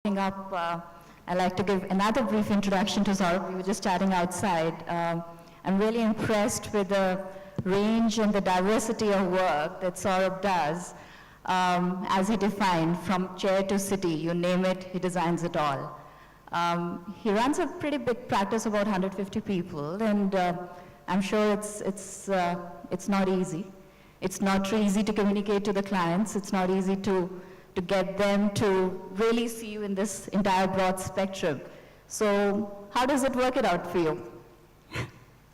warming up, I'd like to give another brief introduction to Sourabh. We were just chatting outside. I'm really impressed with the range and the diversity of work that Sourabh does. As he defined, from chair to city, you name it, he designs it all. He runs a pretty big practice, about 150 people, and I'm sure it's not easy. It's not easy to communicate to the clients. It's not easy to get them to really see you in this entire broad spectrum. So how does it work it out for you?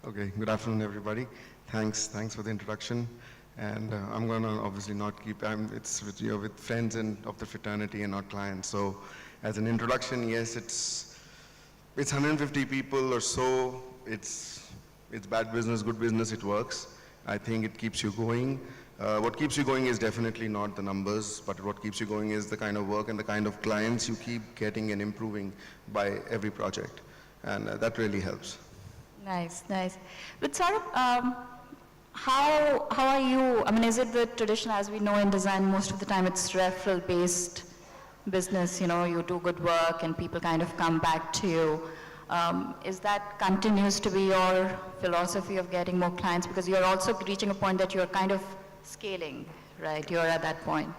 Okay, good afternoon, everybody. Thanks for the introduction. And I'm going to obviously not keep, it's with friends and of the fraternity and not clients. So as an introduction, yes, it's 150 people or so. It's bad business, good business, it works. I think it keeps you going. What keeps you going is definitely not the numbers, but what keeps you going is the kind of work and the kind of clients you keep getting and improving by every project. And that really helps. Nice, nice. But Sourabh, how are you, I mean, is it the tradition, as we know in design, most of the time it's referral-based business, you know, you do good work and people kind of come back to you. Is that continues to be your philosophy of getting more clients? Because you're also reaching a point that you're kind of scaling, right? You're at that point.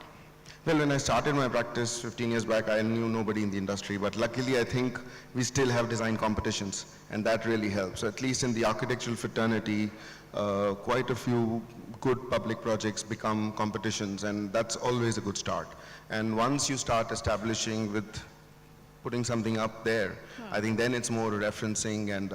Well, when I started my practice 15 years back, I knew nobody in the industry, but luckily I think we still have design competitions, and that really helps. So at least in the architectural fraternity, quite a few good public projects become competitions, and that's always a good start. And once you start establishing with putting something up there, I think then it's more referencing, and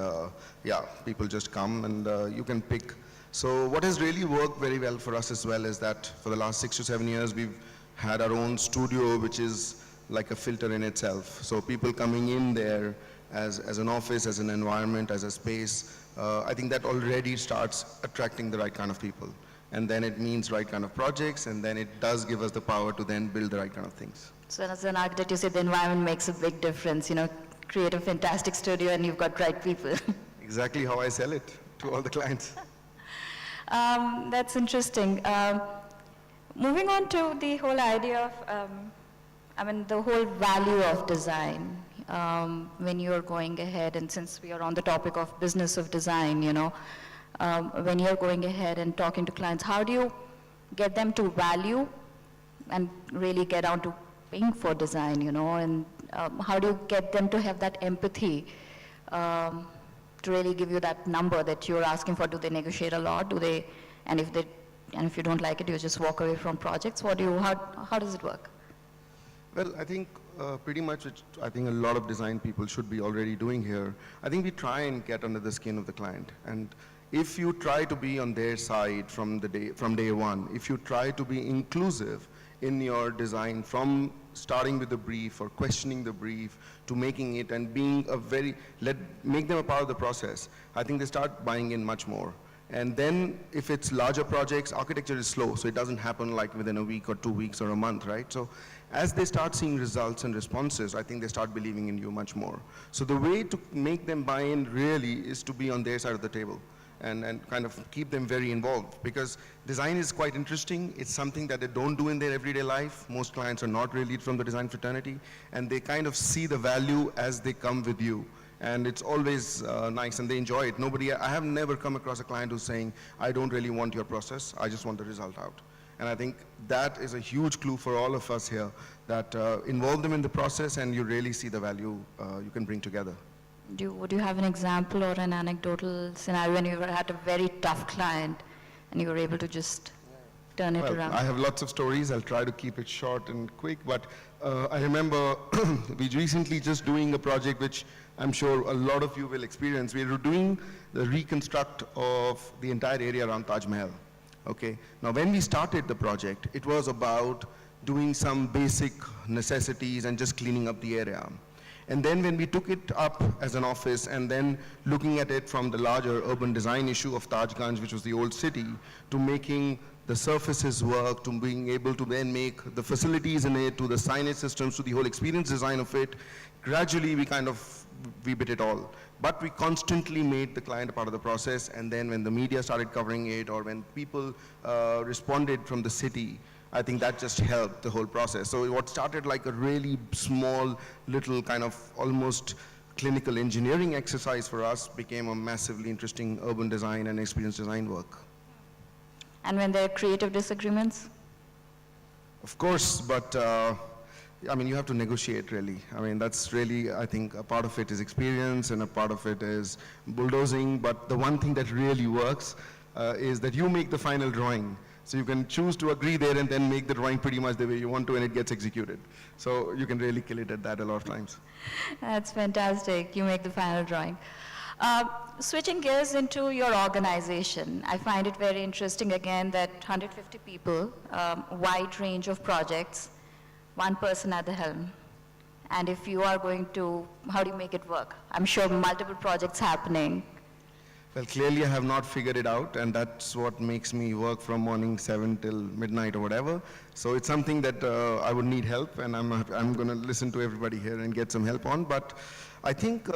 yeah, people just come and you can pick. So what has really worked very well for us as well is that for the last 6 to 7 years, we've had our own studio, which is like a filter in itself. So people coming in there as an office, as an environment, as a space, I think that already starts attracting the right kind of people. And then it means right kind of projects, and then it does give us the power to then build the right kind of things. So as an architect, you say the environment makes a big difference, you know, create a fantastic studio and you've got right people. Exactly how I sell it to all the clients. That's interesting. Moving on to the whole idea of, I mean, the whole value of design. When you're going ahead, and since we are on the topic of business of design, you know, when you're going ahead and talking to clients, how do you get them to value and really get down to paying for design, you know, and how do you get them to have that empathy to really give you that number that you're asking for? Do they negotiate a lot? Do they, and if you don't like it, you just walk away from projects? What do you, how does it work? Well, I think pretty much I think a lot of design people should be already doing here. I think we try and get under the skin of the client. And if you try to be on their side from day one, if you try to be inclusive in your design from starting with the brief or questioning the brief to making it and being make them a part of the process, I think they start buying in much more. And then if it's larger projects, architecture is slow, so it doesn't happen like within a week or 2 weeks or a month, right? So as they start seeing results and responses, I think they start believing in you much more. So the way to make them buy in really is to be on their side of the table and kind of keep them very involved, because design is quite interesting. It's something that they don't do in their everyday life. Most clients are not really from the design fraternity, and they kind of see the value as they come with you. And it's always nice, and they enjoy it. I have never come across a client who's saying, I don't really want your process, I just want the result out. And I think that is a huge clue for all of us here, that involve them in the process and you really see the value you can bring together. Would you have an example or an anecdotal scenario when you had a very tough client and you were able to just turn it around? I have lots of stories. I'll try to keep it short and quick, but I remember we recently just doing a project which I'm sure a lot of you will experience. We were doing the reconstruct of the entire area around Taj Mahal. Okay. Now when we started the project, it was about doing some basic necessities and just cleaning up the area. And then when we took it up as an office and then looking at it from the larger urban design issue of Tajganj, which was the old city, to making the surfaces work, to being able to then make the facilities in it, to the signage systems, to the whole experience design of it, gradually we bit it all. But we constantly made the client a part of the process, and then when the media started covering it or when people responded from the city, I think that just helped the whole process. So what started like a really small, little kind of almost clinical engineering exercise for us became a massively interesting urban design and experience design work. And when there are creative disagreements? Of course, but I mean, you have to negotiate really. I mean, that's really, I think, a part of it is experience and a part of it is bulldozing. But the one thing that really works is that you make the final drawing. So you can choose to agree there and then make the drawing pretty much the way you want to and it gets executed. So you can really kill it at that a lot of times. That's fantastic. You make the final drawing. Switching gears into your organization, I find it very interesting again that 150 people, wide range of projects, one person at the helm. And if you are going to, how do you make it work? I'm sure multiple projects happening. Well, clearly I have not figured it out, and that's what makes me work from morning 7 till midnight or whatever. So it's something that I would need help, and I'm going to listen to everybody here and get some help on. But I think,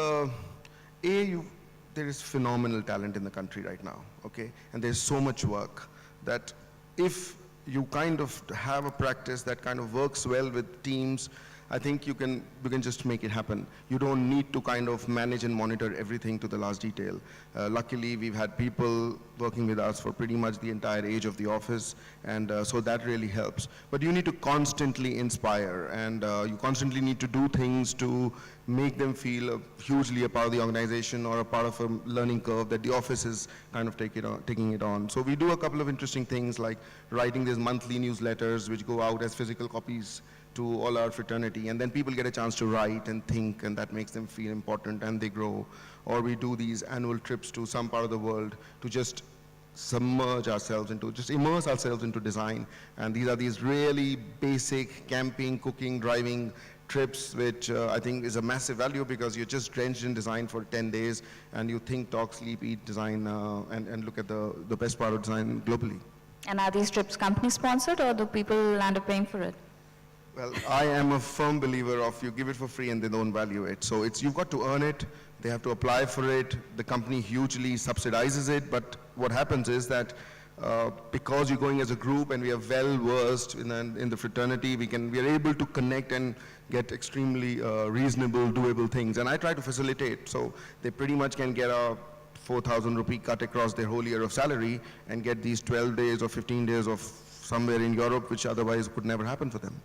there is phenomenal talent in the country right now, okay? And there's so much work that if you kind of have a practice that kind of works well with teams, I think you can just make it happen. You don't need to kind of manage and monitor everything to the last detail. Luckily, we've had people working with us for pretty much the entire age of the office, and so that really helps. But you need to constantly inspire, and you constantly need to do things to make them feel hugely a part of the organization or a part of a learning curve that the office is kind of taking it on. So we do a couple of interesting things like writing these monthly newsletters which go out as physical copies to all our fraternity, and then people get a chance to write and think, and that makes them feel important and they grow. Or we do these annual trips to some part of the world to just submerge ourselves into, just immerse ourselves into design. And these are these really basic camping, cooking, driving trips, which I think is a massive value because you're just drenched in design for 10 days and you think, talk, sleep, eat, design, and look at the best part of design globally. And are these trips company sponsored or do people end up paying for it? Well, I am a firm believer of you give it for free and they don't value it. So you've got to earn it, they have to apply for it, the company hugely subsidizes it, but what happens is that because you're going as a group and we are well versed in the fraternity, we are able to connect and get extremely reasonable, doable things. And I try to facilitate, so they pretty much can get a 4,000 rupee cut across their whole year of salary and get these 12 days or 15 days of somewhere in Europe, which otherwise could never happen for them.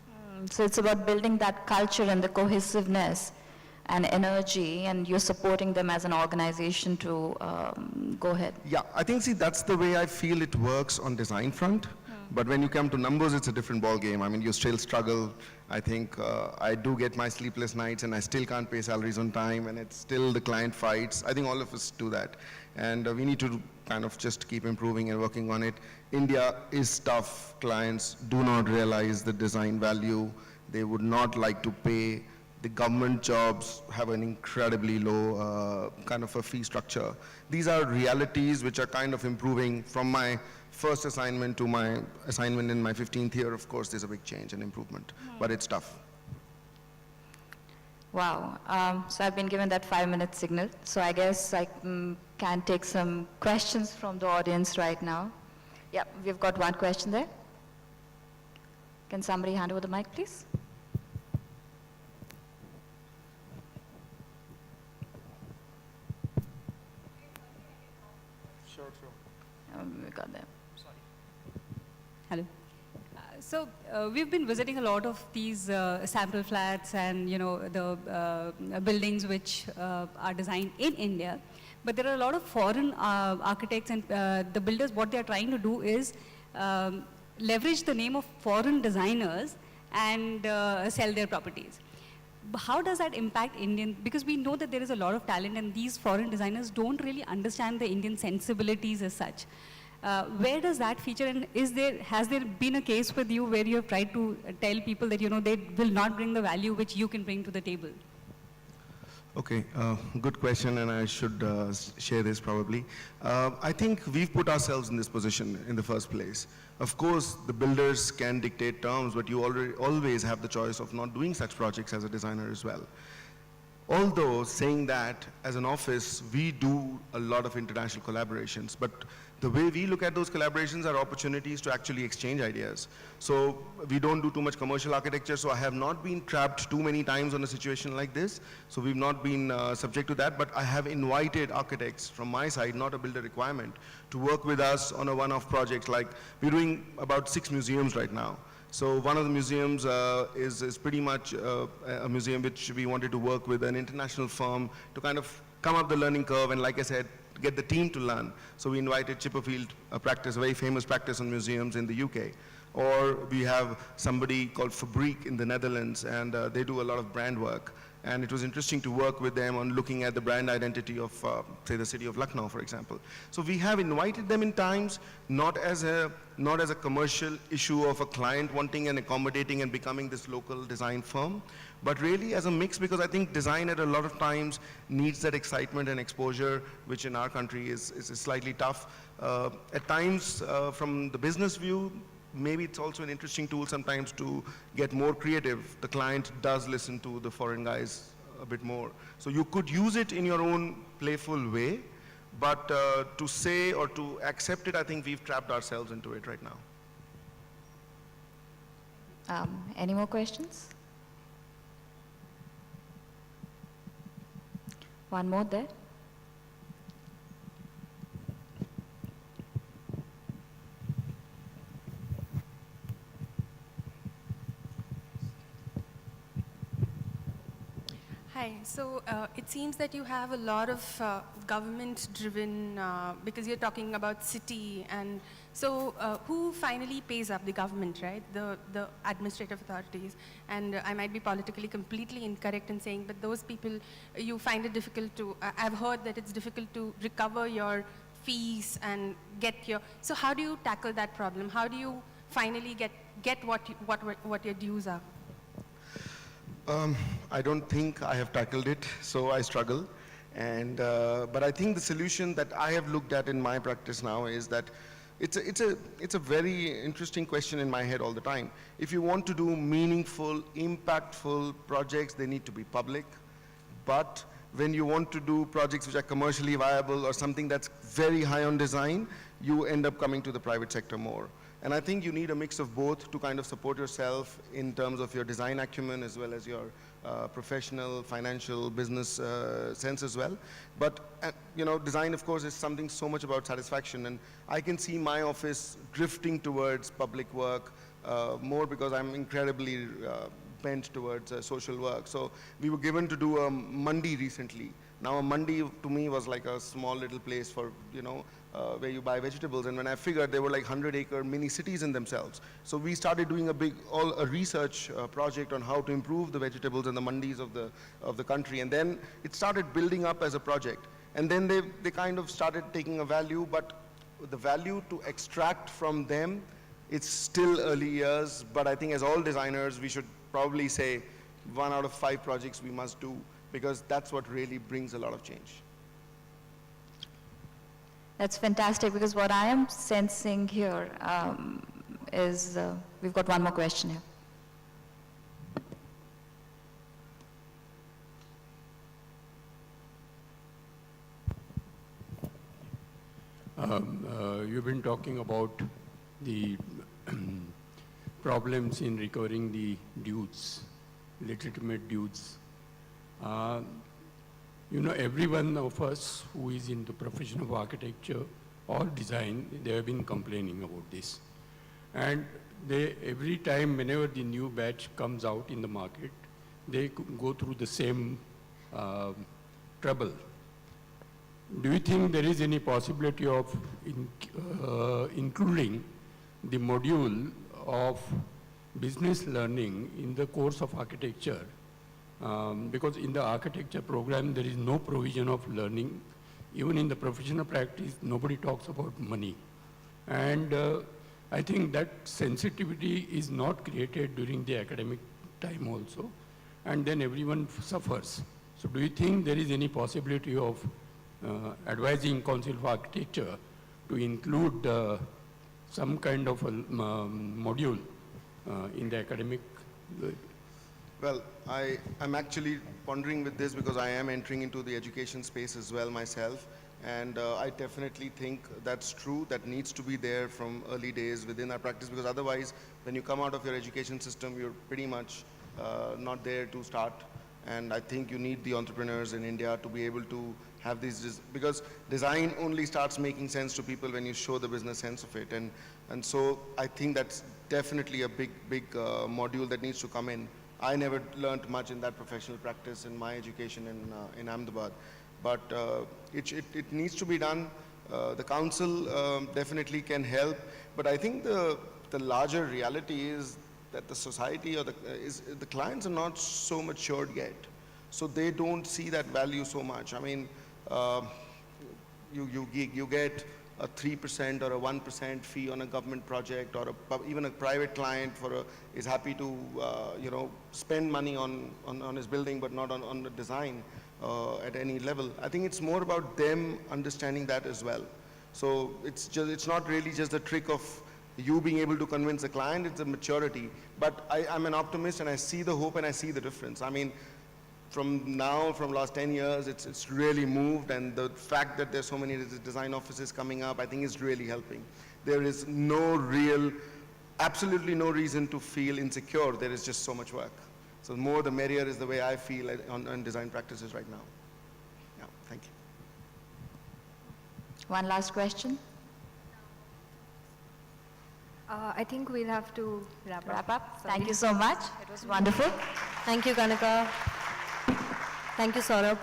So it's about building that culture and the cohesiveness and energy, and you're supporting them as an organization to go ahead. Yeah, I think, see, that's the way I feel it works on design front. But when you come to numbers, it's a different ball game. I mean, you still struggle. I think I do get my sleepless nights and I still can't pay salaries on time and it's still the client fights. I think all of us do that. And we need to kind of just keep improving and working on it. India is tough. Clients do not realize the design value. They would not like to pay. The government jobs have an incredibly low kind of a fee structure. These are realities which are kind of improving from my first assignment to my assignment in my 15th year. Of course, there's a big change and improvement, but it's tough. Wow. So I've been given that 5-minute signal. So I guess I can take some questions from the audience right now. Yeah, we've got one question there. Can somebody hand over the mic, please? Sure. We got them. Hello. So we've been visiting a lot of these sample flats and the buildings which are designed in India, but there are a lot of foreign architects and the builders. What they are trying to do is leverage the name of foreign designers and sell their properties. How does that impact Indian? Because we know that there is a lot of talent and these foreign designers don't really understand the Indian sensibilities as such. Where does that feature, and has there been a case with you where you have tried to tell people that they will not bring the value which you can bring to the table? Okay, good question, and I should share this probably. I think we've put ourselves in this position in the first place. Of course, the builders can dictate terms, but you always have the choice of not doing such projects as a designer as well. Although saying that, as an office, we do a lot of international collaborations, but the way we look at those collaborations are opportunities to actually exchange ideas. So we don't do too much commercial architecture, so I have not been trapped too many times on a situation like this. So we've not been subject to that, but I have invited architects from my side, not a builder requirement, to work with us on a one-off project. Like, we're doing about 6 museums right now. So one of the museums is pretty much a museum which we wanted to work with an international firm to kind of come up the learning curve, and like I said, get the team to learn. So we invited Chipperfield, a very famous practice on museums in the UK. Or we have somebody called Fabrique in the Netherlands, and they do a lot of brand work. And it was interesting to work with them on looking at the brand identity of, say, the city of Lucknow, for example. So we have invited them in times, not as a commercial issue of a client wanting and accommodating and becoming this local design firm, but really as a mix, because I think design at a lot of times needs that excitement and exposure, which in our country is slightly tough. At times, from the business view, maybe it's also an interesting tool sometimes to get more creative. The client does listen to the foreign guys a bit more. So you could use it in your own playful way, but to say or to accept it, I think we've trapped ourselves into it right now. Any more questions? One more there. Hi. So it seems that you have a lot of government-driven, because you're talking about city, and so who finally pays up? The government, right? The administrative authorities. And I might be politically completely incorrect in saying, but those people, you find it difficult to, I've heard that it's difficult to recover your fees and get your, so how do you tackle that problem? How do you finally get what your dues are? I don't think I have tackled it, so I struggle. And, but I think the solution that I have looked at in my practice now is that it's a very interesting question in my head all the time. If you want to do meaningful, impactful projects, they need to be public. But when you want to do projects which are commercially viable or something that's very high on design, you end up coming to the private sector more. And I think you need a mix of both to kind of support yourself in terms of your design acumen as well as your professional, financial, business sense as well. But you know, design, of course, is something so much about satisfaction. And I can see my office drifting towards public work more because I'm incredibly bent towards social work. So we were given to do a mandi recently. Now a mandi to me was like a small little place for, you know, where you buy vegetables, and when I figured they were like 100-acre mini cities in themselves. So we started doing a research project on how to improve the vegetables and the mandis of the country, and then it started building up as a project. And then they kind of started taking a value, but the value to extract from them, it's still early years, but I think as all designers, we should probably say 1 out of 5 projects we must do, because that's what really brings a lot of change. That's fantastic, because what I am sensing here is, we've got one more question here. You've been talking about the problems in recovering the dues, legitimate dues. You know, every one of us who is in the profession of architecture or design, they have been complaining about this. And every time, whenever the new batch comes out in the market, they go through the same trouble. Do you think there is any possibility of including the module of business learning in the course of architecture? Because in the architecture program, there is no provision of learning. Even in the professional practice, nobody talks about money. And I think that sensitivity is not created during the academic time also, and then everyone suffers. So do you think there is any possibility of advising Council of Architecture to include some kind of a module in the academic Well, I'm actually pondering with this because I am entering into the education space as well myself. And I definitely think that's true, that needs to be there from early days within our practice, because otherwise, when you come out of your education system, you're pretty much not there to start. And I think you need the entrepreneurs in India to be able to have these, because design only starts making sense to people when you show the business sense of it. And so I think that's definitely a big module that needs to come in. I never learned much in that professional practice in my education in Ahmedabad, but it needs to be done. The council definitely can help, but I think the larger reality is that the society or the clients are not so matured yet, so they don't see that value so much. I mean, you get a 3% or a 1% fee on a government project, or even a private client is happy to spend money on his building, but not on the design at any level. I think it's more about them understanding that as well. So it's not really just the trick of you being able to convince the client, it's a maturity. But I'm an optimist, and I see the hope and I see the difference. I mean, from last 10 years, it's really moved, and the fact that there's so many design offices coming up, I think is really helping. There is absolutely no reason to feel insecure. There is just so much work. So more the merrier is the way I feel on design practices right now. Yeah, thank you. One last question. I think we'll have to wrap Wrap up. up. Thank you so much. It was wonderful. Thank you, Kanika. Thank you, Sourabh.